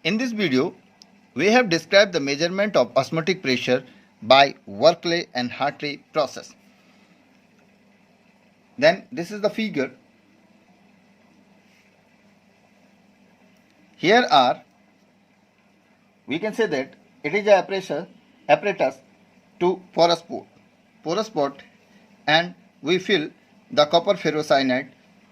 In this video, we have described the measurement of osmotic pressure by Berkeley and Hartley process. Then this is the figure. Here are, we can say that it is a apparatus to porous pot, and we fill the copper ferrocyanide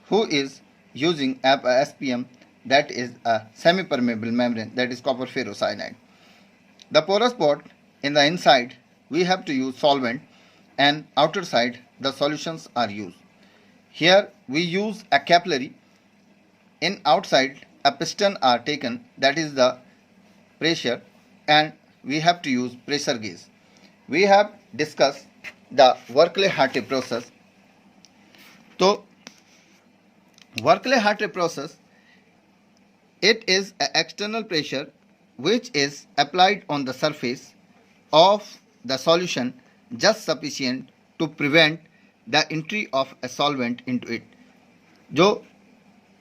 who is using a SPM, that is a semi-permeable membrane, that is copper ferrocyanide. The porous pot, in the inside we have to use solvent, and outer side the solutions are used. Here we use a capillary. In outside a piston are taken, that is the pressure, and we have to use pressure gauge. We have discussed the Berkeley-Hartley process. So Berkeley-Hartley process, it is an external pressure which is applied on the surface of the solution just sufficient to prevent the entry of a solvent into it. जो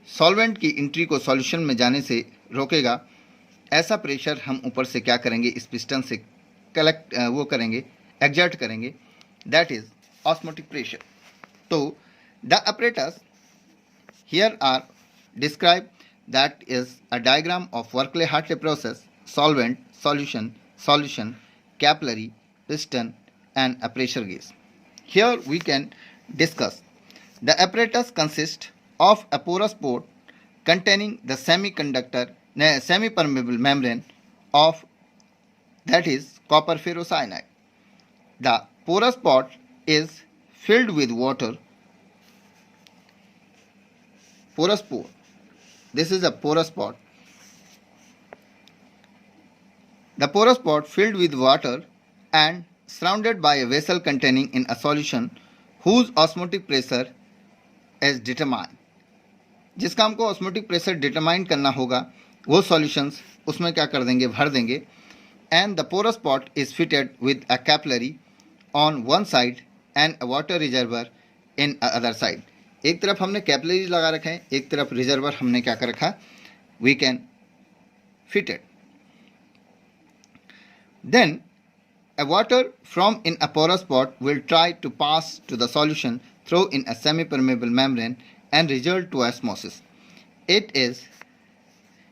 solvent की entry को solution में जाने से रोकेगा, ऐसा pressure हम ऊपर से क्या करेंगे, इस पिस्टन से एक्सर्ट करेंगे, दैट इज ऑस्मोटिक प्रेशर. तो the apparatus here are described, that is a diagram of Berkeley-Hartley process: solvent, solution, capillary, piston, and a pressure gauge. Here we can discuss the apparatus consists of a porous pot containing the semi-permeable membrane of, that is copper ferrocyanide. The porous pot is filled with water. Porous pot. This is a porous pot. The porous pot filled with water and surrounded by a vessel containing in a solution whose osmotic pressure is determined. जिसका हमको osmotic pressure determine करना होगा, वो solutions उसमें क्या कर देंगे, भर देंगे. And the porous pot is fitted with a capillary on one side and a water reservoir in other side. एक तरफ हमने कैपिलरी लगा रखा है, एक तरफ रिजर्वर हमने क्या कर रखा, we can fitted. Then a water from in a porous pot will try to pass to the solution through in a semi-permeable membrane and result to osmosis. It is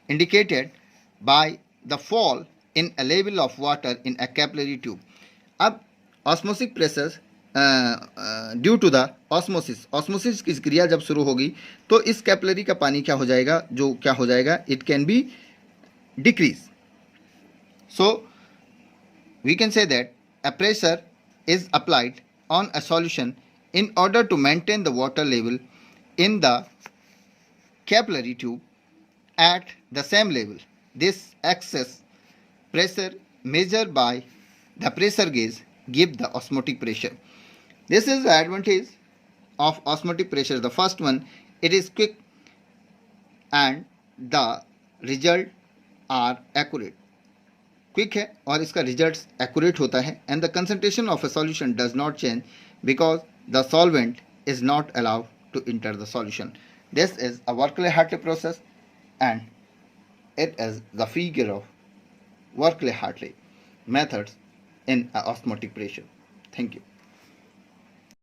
indicated by the fall in a level of water in a capillary tube. अब osmotic pressure due to the osmosis की क्रिया जब शुरू होगी तो इस capillary का पानी क्या हो जाएगा, जो क्या हो जाएगा, it can be decrease. So we can say that a pressure is applied on a solution in order to maintain the water level in the capillary tube at the same level. This excess pressure measured by the pressure gauge give the osmotic pressure. This is the advantage of osmotic pressure. The first one, it is quick and the result are accurate. Quick है और इसका result accurate होता है. And the concentration of a solution does not change because the solvent is not allowed to enter the solution. This is a Berkeley-Hartley process and it is the figure of Berkeley-Hartley methods in osmotic pressure. Thank you.